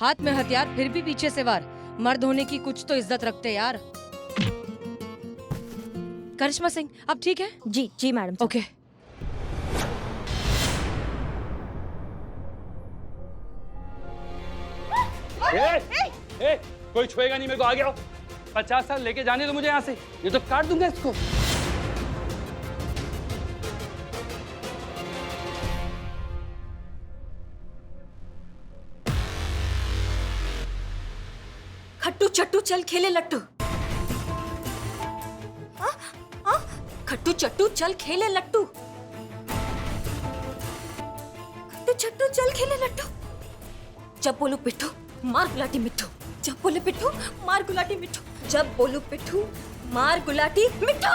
हाथ में हथियार फिर भी पीछे से वार। मर्द होने की कुछ तो इज्जत रखते यार। करिश्मा सिंह, आप ठीक है? जी जी मैडम। ओके। कोई छुएगा नहीं मेरे को, आ गया हो। 50 साल लेके जाने दो मुझे यहाँ से, ये तो काट दूंगा इसको। खट्टू चट्टू चल खेले लट्टू। खट्टू चट्टू चल खेले लट्टू। खट्टू चट्टू चल खेले लट्टू। जब बोलू पिट्ठू मार गुलाटी मिट्ठू। जब बोले पिट्ठू मार गुलाटी मिट्ठू। जब बोलू पिट्ठू मार गुलाटी मिट्ठू।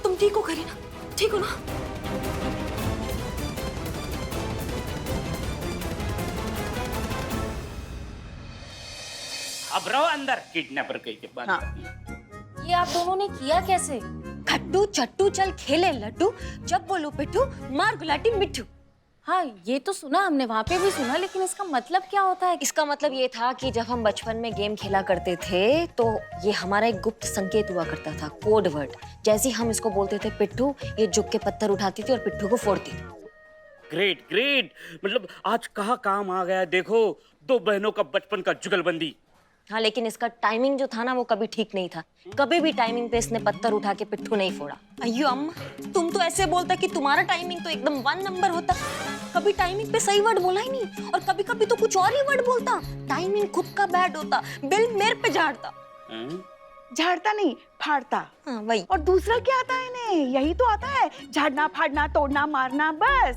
तुम ठीक हो करीना? ठीक हो ना? अब रहो अंदर, किडनैपर कहीं के बाद। ये आप दोनों ने किया कैसे? खट्टू चट्टू चल खेले लड्डू, जब बोलो पिट्ठू मार गुलाटी मिट्ठू। हाँ, ये तो सुना हमने, वहाँ पे भी सुना, लेकिन इसका मतलब क्या होता है? इसका मतलब ये था कि जब हम बचपन में गेम खेला करते थे तो ये हमारा एक गुप्त संकेत हुआ करता था, कोड वर्ड। जैसे हम इसको बोलते थे पिट्ठू, ये जुग के पत्थर उठाती थी और पिट्ठू को फोड़ती थी। ग्रेट ग्रेट, मतलब आज कहाँ काम आ गया। देखो, दो बहनों का बचपन का जुगलबंदी। हाँ, लेकिन इसका टाइमिंग जो था ना वो कभी ठीक नहीं था। कभी भी टाइमिंग पे इसने पत्थर उठा के पिट्ठू नहीं फोड़ा। अయ్यो अम्मा, तुम तो ऐसे बोलता कि तुम्हारा टाइमिंग तो एकदम 1 नंबर होता। कभी टाइमिंग पे सही वर्ड बोला ही नहीं, और कभी कभी तो कुछ और ही वर्ड बोलता। टाइमिंग खुद का बैड होता, बिल मेरे पे झाड़ता। झाड़ता नहीं, फाड़ता। हाँ वही। और दूसरा क्या आता है इन्हें? यही तो आता है, झाड़ना फाड़ना तोड़ना मारना, बस।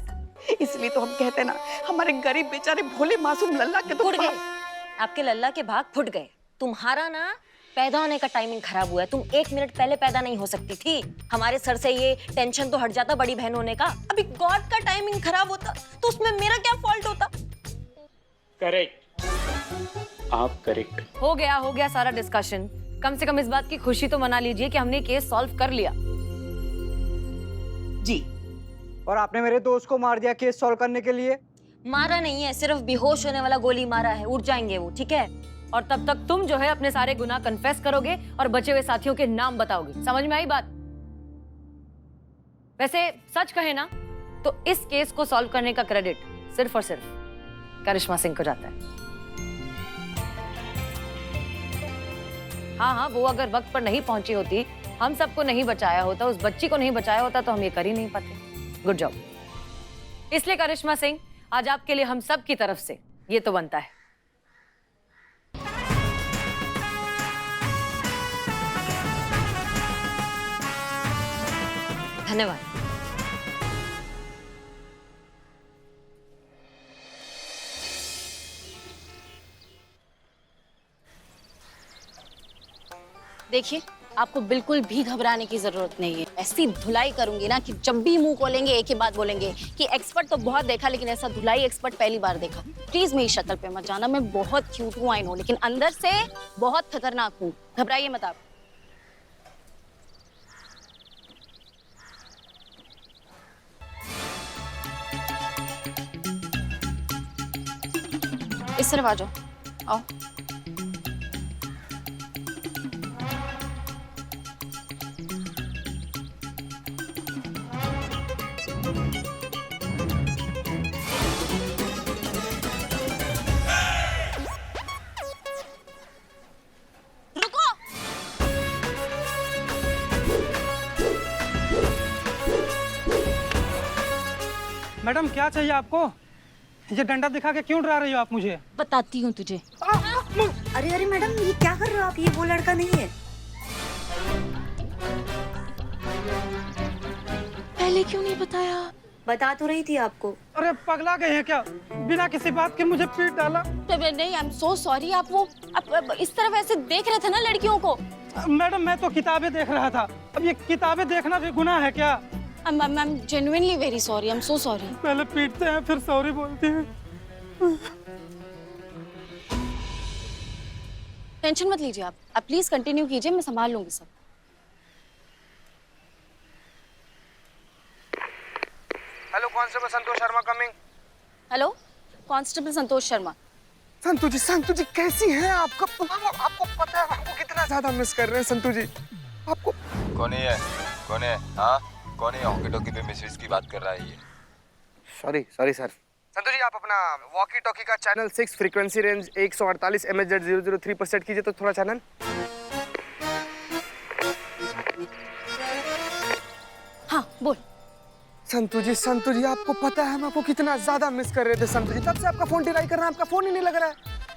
इसलिए तो हम कहते ना, हमारे गरीब बेचारे भोले मासूम लल्ला के तो फुट गए। आपके लल्ला के भाग फुट गए। तुम्हारा ना पैदा होने का टाइमिंग खराब हुआ है। तुम 1 मिनट पहले पैदा नहीं हो सकती थी। हमारे सर से ये टेंशन तो हट जाता बड़ी बहन होने का। अभी गॉड का टाइमिंग खराब होता तो उसमें मेरा क्या फॉल्ट होता? करेक्ट, आप करेक्ट। हो गया सारा डिस्कशन। कम से कम इस बात की खुशी तो मना लीजिए कि हमने केस सॉल्व कर लिया। जी। और आपने मेरे दोस्त को मार दिया केस सॉल्व करने के लिए? मारा नहीं है, सिर्फ बेहोश होने वाला गोली मारा है। उठ जाएंगे वो, ठीक है? और तब तक तुम जो है अपने सारे गुनाह कन्फेस करोगे और बचे हुए साथियों के नाम बताओगे। समझ में आई बात? वैसे सच कहे ना तो इस केस को सॉल्व करने का क्रेडिट सिर्फ और सिर्फ करिश्मा सिंह को जाता है। हाँ, वो अगर वक्त पर नहीं पहुंची होती, हम सबको नहीं बचाया होता, उस बच्ची को नहीं बचाया होता, तो हम ये कर ही नहीं पाते। Good job. इसलिए करिश्मा सिंह, आज आपके लिए हम सब की तरफ से ये तो बनता है। धन्यवाद। देखिए, आपको बिल्कुल भी घबराने की जरूरत नहीं है। ऐसी धुलाई करूंगी ना कि जब भी मुंह खोलेंगे एक ही बात बोलेंगे कि एक्सपर्ट तो बहुत देखा, लेकिन ऐसा धुलाई एक्सपर्ट पहली बार देखा। प्लीज मेरी शक्ल पे मत जाना, मैं बहुत क्यूट हूँ आई नो, लेकिन अंदर से बहुत खतरनाक हूँ। घबराइए मत आप। इस तरफ आ जाओ, आओ। मैडम क्या चाहिए आपको? ये डंडा दिखा के क्यों डरा रही हो आप मुझे? बताती हूँ तुझे। अरे अरे मैडम, ये क्या कर रहे हो आप? ये वो लड़का नहीं है। पहले क्यों नहीं बताया? बता तो रही थी आपको। अरे पगला गए हैं क्या? बिना किसी बात के मुझे पीट डाला। नहीं, आई एम सो सॉरी। आप इस तरफ ऐसे देख रहे थे ना लड़कियों को। मैडम मैं तो किताबें देख रहा था। अब ये किताबें देखना भी गुनाह है क्या? I'm genuinely very sorry. I'm so sorry. पहले पीटते हैं फिर सॉरी बोलते हैं। टेंशन मत लीजिए आप प्लीज कंटिन्यू कीजिए, मैं संभाल लूंगी सब। Constable Santosh Sharma coming. Hello, constable Santosh Sharma. संतु जी कैसी हैं? आपको पता है आपको कितना ज्यादा मिस कर रहे हैं संतु जी। आपको कौन है? कौन है? हाँ, कौन है? हॉकी टॉकी पे मिस की बात कर रहा है ये। Sorry sir. संतु जी आप अपना वॉकी टॉकी का चैनल 6 फ्रीक्वेंसी रेंज 148 MHz 003 पर सेट कीजिए तो थोड़ा चैनल। हाँ बोल। संतु जी आपको पता है हम आपको कितना ज्यादा मिस कर रहे थे संतु जी। तब से आपका फोन ट्राई कर रहे हैं, आपका फोन ही नहीं लग रहा है।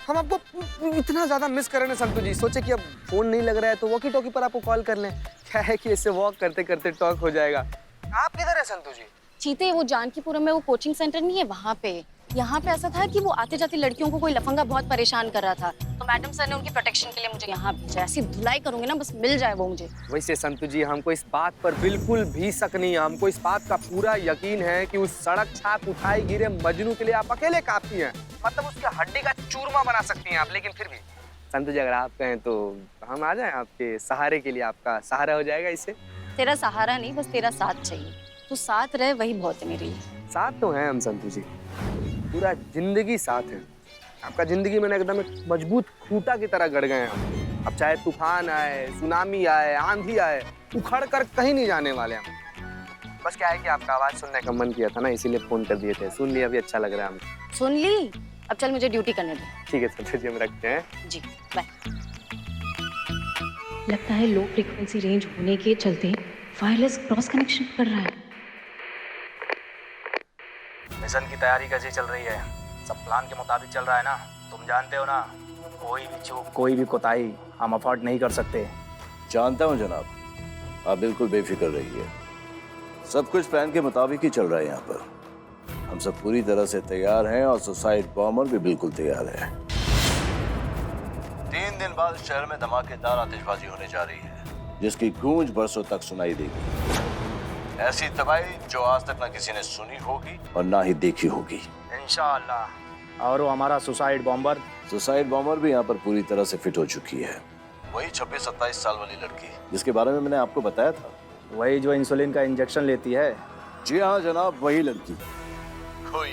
हम आपको इतना ज्यादा मिस कर रहे हैं संतु जी। सोचे कि अब फोन नहीं लग रहा है तो वॉकी टॉकी पर आपको कॉल कर लें। क्या है कि इससे वॉक करते करते टॉक हो जाएगा। आप किधर है संतु जी? चीते, वो जानकीपुरम में वो कोचिंग सेंटर नहीं है वहाँ पे। यहाँ पे ऐसा था कि वो आते जाते लड़कियों को कोई लफंगा बहुत परेशान कर रहा था, तो मैडम सर ने उनकी प्रोटेक्शन के लिए मुझे यहाँ भेजा। ऐसी धुलाई करूंगी ना, बस मिल जाए वो मुझे। वैसे संतु जी हमको इस बात पर बिल्कुल भी शक नहीं है। हमको इस बात का पूरा यकीन है कि उस सड़क छाप उठाई गिरे मजनू के लिए आप अकेले काफी हैं। मतलब उसके हड्डी का चूरमा बना सकती हैं आप। लेकिन फिर भी संतु जी अगर आप कहें तो हम आ जाएं आपके सहारे के लिए। आपका सहारा हो जाएगा इससे। तेरा सहारा नहीं, बस तेरा साथ चाहिए। तू साथ रहे वही बहुत है मेरे लिए। साथ तो हैं हम संतु जी, पूरा जिंदगी साथ है। आपका जिंदगी में एकदम एक मजबूत खूंटा की तरह गड़ गए हैं हम। अब चाहे तूफान आए, सुनामी आए, आंधी आए, उखड़ कर कहीं नहीं जाने वाले हम। बस क्या है कि आपका आवाज सुनने का मन किया था ना, इसीलिए फोन कर दिए थे। सुन लिया, अभी अच्छा लग रहा है हमको। सुन ली? अब चल मुझे ड्यूटी करने दे। ठीक है संतु जी, हम रखते हैं। जी बाय। लगता है लो फ्रीक्वेंसी रेंज होने के चलते वायरलेस क्रॉस कनेक्शन कर रहा है। मिशन की तैयारी कैसी चल रही है? सब प्लान के मुताबिक चल रहा है ना? तुम जानते हो ना, कोई भी चूक, कोई भी कोताही हम अफोर्ड नहीं कर सकते। जानता हूँ जनाब, आप बिल्कुल बेफिक्र रहिए। सब कुछ प्लान के मुताबिक ही चल रहा है यहाँ पर। हम सब पूरी तरह से तैयार हैं और सुसाइड बॉम्बर भी बिल्कुल तैयार है। 3 दिन बाद शहर में धमाकेदार आतिशबाजी होने जा रही है, जिसकी गूंज बरसों तक सुनाई देगी। ऐसी तबाही जो आज तक ना किसी ने सुनी होगी और ना ही देखी होगी इंशाअल्लाह। और वो हमारा सुसाइड बॉम्बर भी यहाँ पर पूरी तरह से फिट हो चुकी है। वही 26-27 साल वाली लड़की जिसके बारे में मैंने आपको बताया था, वही जो इंसुलिन का इंजेक्शन लेती है। जी हाँ जनाब, वही लड़की। कोई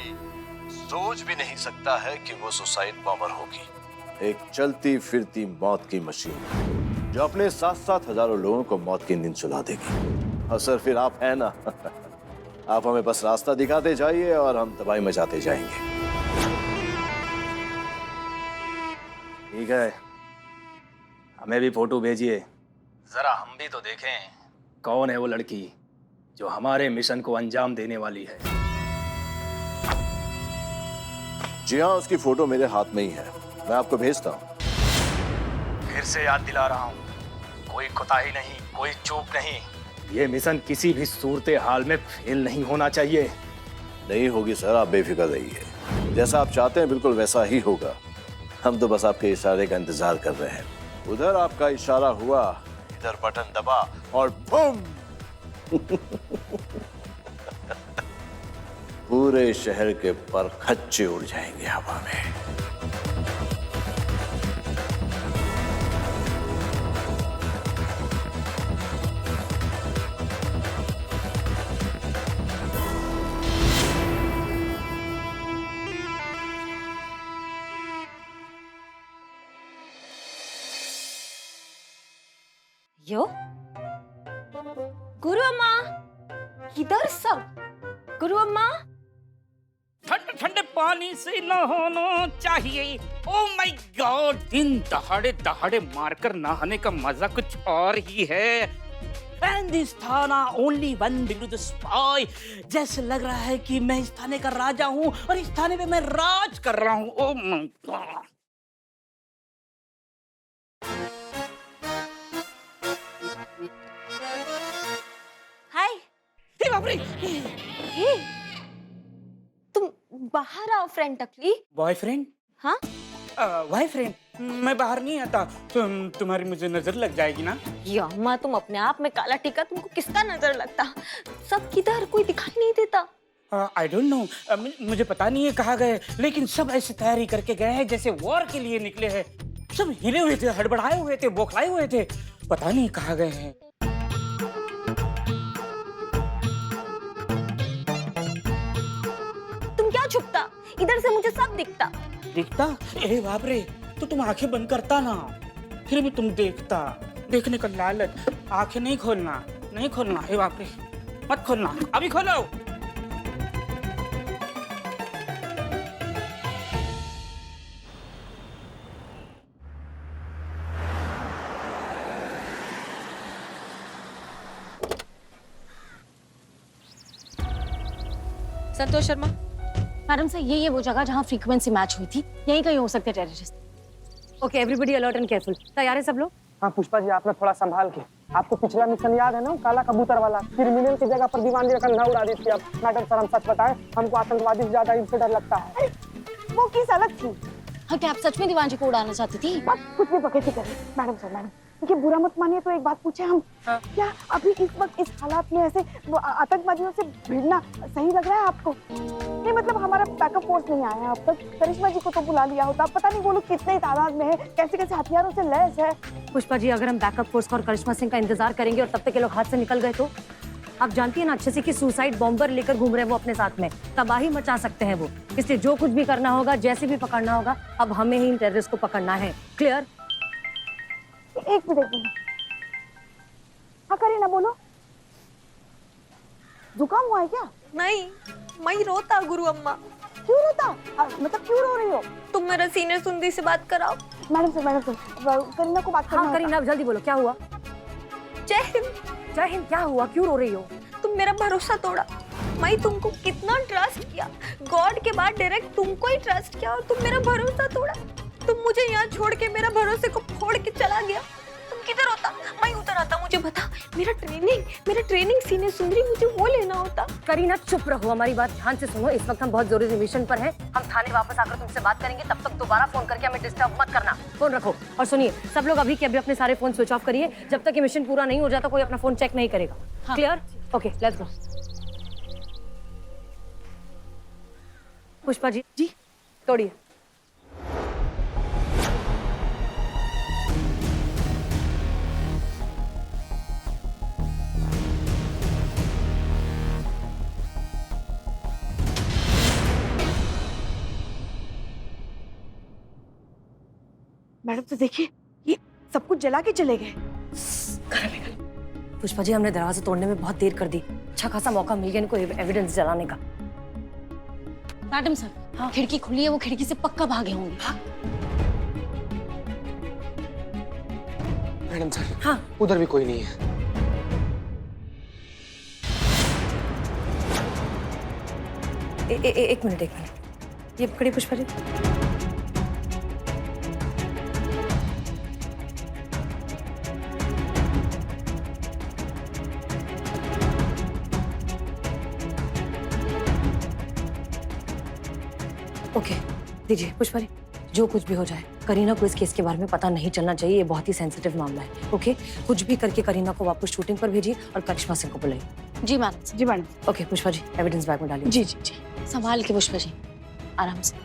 सोच भी नहीं सकता है कि वो सुसाइड बॉम्बर होगी। एक चलती फिरती मौत की मशीन जो अपने साथ साथ हजारों लोगों को मौत की नींद सुला देगी। और सर फिर आप है ना आप हमें बस रास्ता दिखाते जाइए और हम तबाही मचाते जाएंगे। ठीक है, हमें भी फोटो भेजिए, जरा हम भी तो देखें कौन है वो लड़की जो हमारे मिशन को अंजाम देने वाली है। जी हाँ, उसकी फोटो मेरे हाथ में ही है, मैं आपको भेजता हूँ। फिर से याद दिला रहा हूँ, कोई कोताही नहीं, कोई चूक नहीं। ये मिशन किसी भी सूरत हाल में फेल नहीं होना चाहिए। नहीं होगी सर, आप बेफिक्र रहिए। जैसा आप चाहते हैं बिल्कुल वैसा ही होगा। हम तो बस आपके इशारे का इंतजार कर रहे हैं। उधर आपका इशारा हुआ, इधर बटन दबा और बूम पूरे शहर के परखच्चे उड़ जाएंगे हवा में। यो गुरु अम्मा, किधर सब? गुरु अम्मा, ठंडे ठंडे पानी से नहाना चाहिए। ओ माय गॉड, दिन दहाड़े मारकर नहाने का मजा कुछ और ही है। And this थाना only one below the spy। जैसे लग रहा है कि मैं इस थाने का राजा हूँ और इस थाने में मैं राज कर रहा हूँ। Oh my God. हाय। हे बाप रे, हे, तुम बाहर आओ फ्रेंड टकली। बॉयफ्रेंड? हाँ, बॉयफ्रेंड? मैं बाहर नहीं आता, तुम्हारी मुझे नजर लग जाएगी ना। ये अम्मा, तुम अपने आप में काला टीका, तुमको किसका नजर लगता? सब किधर, कोई दिखाई नहीं देता। आई डोंट नो, मुझे पता नहीं है कहाँ गए, लेकिन सब ऐसे तैयारी करके गए हैं जैसे वॉर के लिए निकले हैं। सब हिले हुए थे, हड़बड़ाए हुए थे, बौखलाए हुए थे, पता नहीं कहाँ गए हैं। इधर से मुझे सब दिखता। दिखता? ए बाप रे, तो तुम आंखें बंद करता ना, फिर भी तुम देखता। देखने का लालच। आंखें नहीं खोलना, नहीं खोलना। ए बाप रे, मत खोलना, अभी खोलो। संतोष शर्मा, मैडम सर, ये वो जगह जहाँ फ्रीक्वेंसी मैच हुई थी, यहीं कहीं हो सकते terrorist. Okay, everybody alert and careful. तैयार है सब लोग? हाँ पुष्पा जी, आपने थोड़ा संभाल के। आपको पिछला मिशन याद है ना, काला कबूतर वाला? क्रिमिनल की जगह पर दीवानगी का कंधा उड़ा दी थी। अब मैडम सर, हम सच बताएं, हमको आतंकवादी से ज्यादा इनसे डर लगता है। वो किस अलग थी? हाँ, क्या आप सच में दीवानजी को उड़ाना चाहती थी? बस कुछ भी बकैती करें। मैडम सर, मैडम देखिए, बुरा मत मानिए तो एक बात पूछे हम। हाँ। क्या अभी इस वक्त इस हालात में ऐसे आतंकवादियों से भिड़ना सही लग रहा है आपको? नहीं मतलब हमारा बैकअप फोर्स नहीं आया है अब तक। करिश्मा जी को तो बुला लिया होता। पता नहीं वो लोग कितने तादाद में है, कैसे कैसे हथियारों से लैस है। पुष्पा जी, अगर हम बैकअप फोर्स का और करिश्मा सिंह का इंतजार करेंगे और तब तक ये लोग हाथ से निकल गए तो? आप जानती है ना अच्छे से कि सुसाइड बॉम्बर लेकर घूम रहे हैं वो अपने साथ में, तबाही मचा सकते हैं वो। इसलिए जो कुछ भी करना होगा, जैसे भी पकड़ना होगा, अब हमें ही इन टेररिस्ट को पकड़ना है। क्लियर? एक मिनट। हाँ करीना, बोलो। जुकाम हुआ है क्या? नहीं, मैं रोता गुरु अम्मा। क्यों रोता? मतलब क्यों रो रही हो? तुम मेरा सीनियर सुंदरी से बात कराओ। मैडम सर, करीना को बात करना हाँ करीना, जल्दी बोलो, क्या हुआ? जय हिंद। जय हिंद। क्या हुआ, क्यों रो रही हो? तुम मेरा भरोसा तोड़ा। मैं तुमको कितना ट्रस्ट किया, गॉड के बाद डायरेक्ट तुमको ही ट्रस्ट किया और तुम मेरा भरोसा तोड़ा। तुम मुझे यहाँ छोड़ के मेरा भरोसे को फोड़ के चला गया। तुम किधर होता? मैं उधर आता। मुझे बता, मेरा ट्रेनिंग सीनियर सुंदरी, मुझे वो लेना होता। करीना चुप रहो, हमारी बात ध्यान से सुनो। इस वक्त हम बहुत जरूरी मिशन पर हैं। हम थाने वापस आकर तुमसे बात करेंगे, तब तक दोबारा फोन करके हमें डिस्टर्ब मत करना। फोन रखो और सुनिए, सब लोग अभी के अभी अपने सारे फोन स्विच ऑफ करिए। जब तक ये मिशन पूरा नहीं हो जाता कोई अपना फोन चेक नहीं करेगा। Clear? Okay, let's go. Pushpa ji, तोड़िए। मैडम तो देखिए, ये सब कुछ जला के चले गए। पुष्पा जी, हमने दरवाजा तोड़ने में बहुत देर कर दी। अच्छा खासा मौका मिल गया इनको एविडेंस जलाने का। मैडम सर, हाँ, खिड़की खुली है, वो खिड़की से पक्का भागे होंगे। मैडम सर, हाँ, उधर भी कोई नहीं है। एक मिनट। ये पकड़िए पुष्पा जी। ओके, दीजिए पुष्पा जी। जो कुछ भी हो जाए, करीना को इस केस के बारे में पता नहीं चलना चाहिए। ये बहुत ही सेंसिटिव मामला है। ओके, कुछ भी करके करीना को वापस शूटिंग पर भेजिए और करिश्मा सिंह को बुलाइए। जी मैडम। जी madam. Okay Pushpa ji, evidence bag में डालिए। जी। संभाल के पुष्पा जी, आराम से।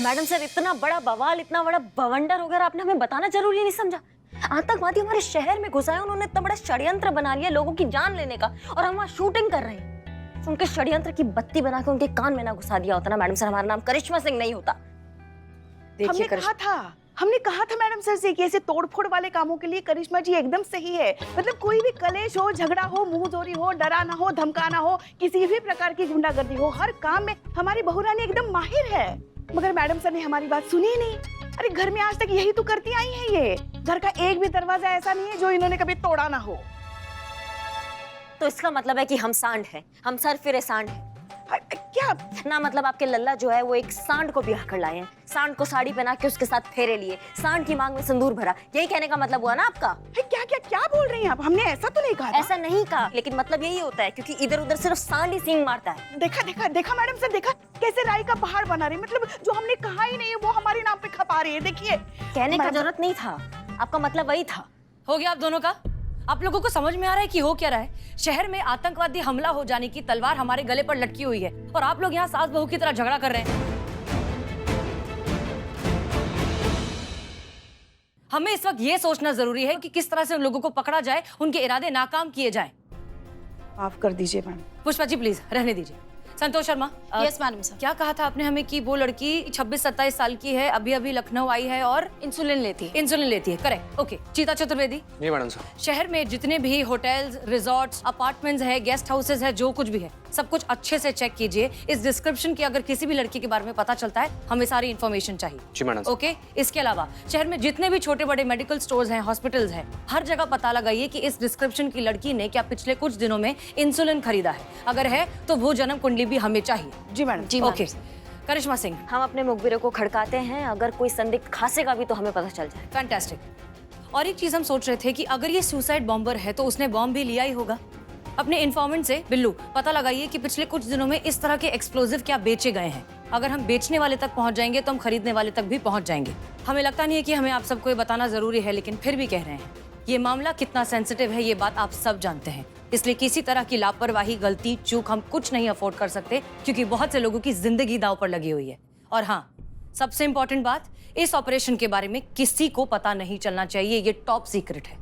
मैडम सर, इतना बड़ा बवाल, इतना बड़ा बवंडर वगैरह आपने हमें बताना जरूरी नहीं समझा? आतंकवादी हमारे शहर में घुस आए, उन्होंने इतना बड़ा षड्यंत्र बना लिया लोगों की जान लेने का, और हम वहाँ शूटिंग कर रहे हैं। उनके षड्यंत्र की बत्ती बना के उनके कान में ना घुसा दिया होता ना मैडम सर, हमारा नाम करिश्मा सिंह नहीं होता। हमने कहा था मैडम सर से कि ऐसे तोड़फोड़ वाले कामों के लिए करिश्मा जी एकदम सही है। मतलब कोई भी कलेश हो, झगड़ा हो, मुंहजोरी हो, डराना हो, धमकाना हो, किसी भी प्रकार की गुंडागर्दी हो, हर काम में हमारी बहू रानी एकदम माहिर है। मगर मैडम सर ने हमारी बात सुनी ही नहीं। अरे घर में आज तक यही तो करती आई है। ये घर का एक भी दरवाजा ऐसा नहीं है जो इन्होंने कभी तोड़ा ना हो। तो इसका मतलब है कि हम सांड हैं, हम सर फिरे सांड हैं। क्या ना मतलब आपके लल्ला जो है वो एक सांड को ब्याह कर लाए हैं, सांड को साड़ी पहना के उसके साथ फेरे लिए, सांड की मांग में सिंदूर भरा। यही कहने का मतलब हुआ ना आपका? क्या बोल रही हैं आप? हमने ऐसा तो नहीं कहा था। ऐसा नहीं कहा, लेकिन मतलब यही होता है क्योंकि इधर उधर सिर्फ सांड ही सींग मारता है। देखा मैडम सर, देखा कैसे राई का पहाड़ बना रही। मतलब जो हमने कहा ही नहीं है वो हमारे नाम पे खपा रही है। देखिए, कहने का जरूरत नहीं था, आपका मतलब वही था। हो गया आप दोनों का? आप लोगों को समझ में आ रहा है कि हो क्या रहा है? शहर में आतंकवादी हमला हो जाने की तलवार हमारे गले पर लटकी हुई है और आप लोग यहाँ सास बहू की तरह झगड़ा कर रहे हैं। हमें इस वक्त ये सोचना जरूरी है कि किस तरह से उन लोगों को पकड़ा जाए, उनके इरादे नाकाम किए जाएं। माफ कर दीजिए मैम। पुष्पा जी प्लीज रहने दीजिए। Santosh Sharma, yes madam sir. क्या कहा था आपने हमें कि वो लड़की 26-27 साल की है, अभी अभी लखनऊ आई है और इंसुलिन लेती है। इंसुलिन लेती है, करेक्ट। ओके, चीता चतुर्वेदी, नहीं मैडम सर। शहर में जितने भी होटल्स, रिजॉर्ट्स, अपार्टमेंट्स है, गेस्ट हाउसेस है, जो कुछ भी है सब कुछ अच्छे से चेक कीजिए। इस डिस्क्रिप्शन की अगर किसी भी लड़की के बारे में पता चलता है, हमें सारी इन्फॉर्मेशन चाहिए। जी मैडम। ओके, इसके अलावा शहर में जितने भी छोटे बड़े मेडिकल स्टोर्स हैं, हॉस्पिटल्स हैं, हर जगह पता लगाइए कि इस डिस्क्रिप्शन की लड़की ने क्या पिछले कुछ दिनों में इंसुलिन खरीदा है। अगर है तो वो जन्म कुंडली भी हमें चाहिए। जी मैडम। जी ओके, करिश्मा सिंह, हम अपने मुखबिरों को खड़काते हैं, अगर कोई संदिग्ध खांसेगा भी तो हमें पता चल जाए। फैंटास्टिक। और एक चीज हम सोच रहे थे कि अगर ये सुसाइड बॉम्बर है तो उसने बॉम्ब भी लिया ही होगा। अपने इन्फॉर्मेंट से बिल्लू पता लगाइए कि पिछले कुछ दिनों में इस तरह के एक्सप्लोजिव क्या बेचे गए हैं। अगर हम बेचने वाले तक पहुंच जाएंगे तो हम खरीदने वाले तक भी पहुंच जाएंगे। हमें लगता नहीं है कि हमें आप सबको ये बताना जरूरी है, लेकिन फिर भी कह रहे हैं, ये मामला कितना सेंसिटिव है ये बात आप सब जानते हैं। इसलिए किसी तरह की लापरवाही, गलती, चूक हम कुछ नहीं अफोर्ड कर सकते, क्योंकि बहुत से लोगों की जिंदगी दांव पर लगी हुई है। और हाँ, सबसे इंपॉर्टेंट बात, इस ऑपरेशन के बारे में किसी को पता नहीं चलना चाहिए, ये टॉप सीक्रेट है।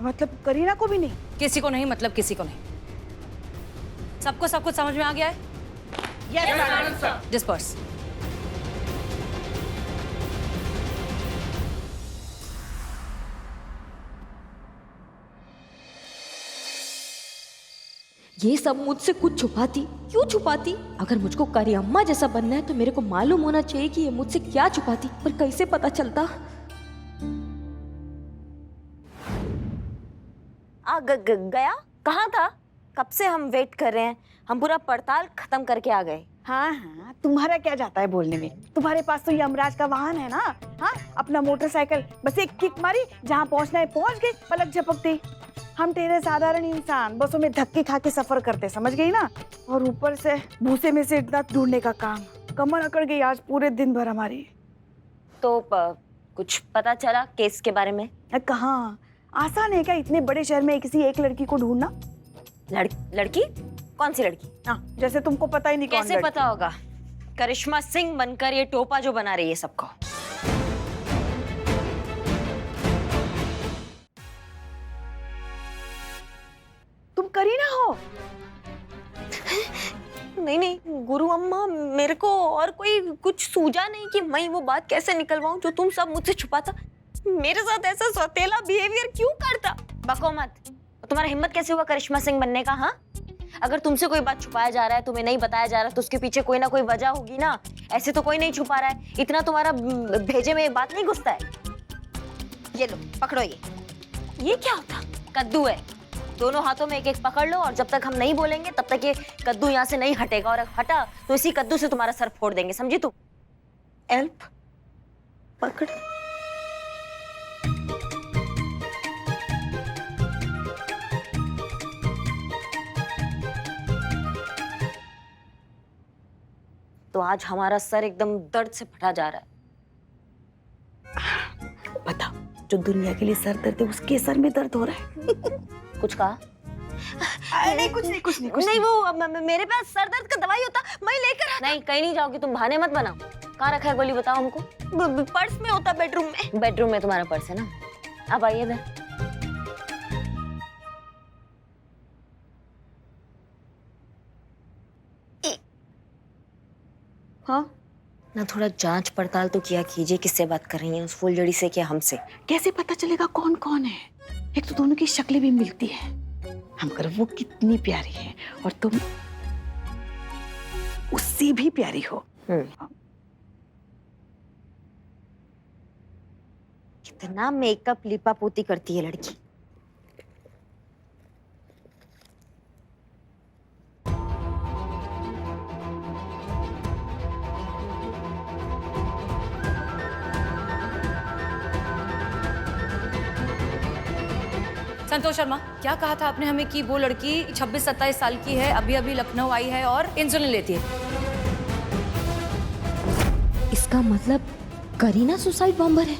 मतलब करीना को भी नहीं? किसी को नहीं, मतलब किसी को नहीं। सबको सब कुछ समझ में आ गया है? Yes madam sir. डिस्पर्स। ये सब मुझसे कुछ छुपाती, क्यों छुपाती? अगर मुझको करी अम्मा जैसा बनना है तो मेरे को मालूम होना चाहिए कि ये मुझसे क्या छुपाती, पर कैसे पता चलता? गया कहाँ था? कब से हम वेट कर रहे हैं, हम पूरा पड़ताल खत्म करके आ गए। हाँ हाँ, तुम्हारा क्या जाता है बोलने में? तुम्हारे पास तो यमराज का वाहन है ना। हाँ, अपना मोटरसाइकिल, बस एक किक मारी, जहाँ पहुँचना है पहुँच गए, पलक झपकते। हम तेरे साधारण इंसान बसों में धक्के खा के सफर करते, समझ गई ना? और ऊपर से भूसे में से इतना ढूंढने का काम, कमर अकड़ गई आज पूरे दिन भर हमारी। तो कुछ पता चला केस के बारे में? कहाँ, आसान है क्या इतने बड़े शहर में किसी एक लड़की को ढूंढना? लड़की? कौन सी लड़की? हाँ, जैसे तुमको पता ही नहीं कौन कैसे लड़की? पता होगा? करिश्मा सिंह बनकर ये टोपा जो बना रही है सबको। तुम करीना हो? नहीं, गुरु अम्मा, मेरे को और कोई कुछ सूझा नहीं कि मैं वो बात कैसे निकलवाऊं जो तुम सब मुझसे छुपाता। मेरे साथ ऐसा सौतेला बिहेवियर क्यों करता? बको मत। तुम्हारा हिम्मत कैसे हुआ करिश्मा सिंह बनने का? हाँ, अगर तुमसे कोई बात छुपाया जा रहा है, तुम्हें नहीं बताया जा रहा, तो उसके पीछे कोई ना कोई वजह होगी ना। ऐसे तो कोई नहीं छुपा रहा है, इतना तुम्हारा भेजे में एक बात नहीं घुसता है। ये लो, पकड़ो। ये क्या होता? कद्दू है। दोनों हाथों में एक एक पकड़ लो, और जब तक हम नहीं बोलेंगे तब तक ये कद्दू यहाँ से नहीं हटेगा, और हटा तो इसी कद्दू से तुम्हारा सर फोड़ देंगे, समझी तू? हेल्प, पकड़। तो आज हमारा सर एकदम दर्द से फटा जा रहा है। बता, जो दुनिया के लिए सर दर्द है उसके सर में दर्द हो रहा है। कुछ कहा? नहीं, कुछ नहीं। वो मेरे पास सर दर्द का दवाई होता, मैं लेकर नहीं, कहीं नहीं जाओगी तुम, बहाने मत बनाओ। कहाँ रखा है गोली, बताओ हमको। पर्स में होता, बेडरूम में। बेडरूम में तुम्हारा पर्स है ना? अब आइए इधर। हाँ ना, थोड़ा जांच पड़ताल तो किया कीजिए, किससे बात कर रही हैं, उस फूलझड़ी से क्या हमसे? कैसे पता चलेगा कौन कौन है? एक तो दोनों की शक्लें भी मिलती है, हम कर वो कितनी प्यारी है और तुम उससे भी प्यारी हो। कितना मेकअप लिपापोती करती है लड़की। संतोष शर्मा, क्या कहा था आपने हमें कि वो लड़की 26-27 साल की है, अभी अभी लखनऊ आई है और इंसुलिन लेती है? इसका मतलब करीना सुसाइड बॉम्बर है?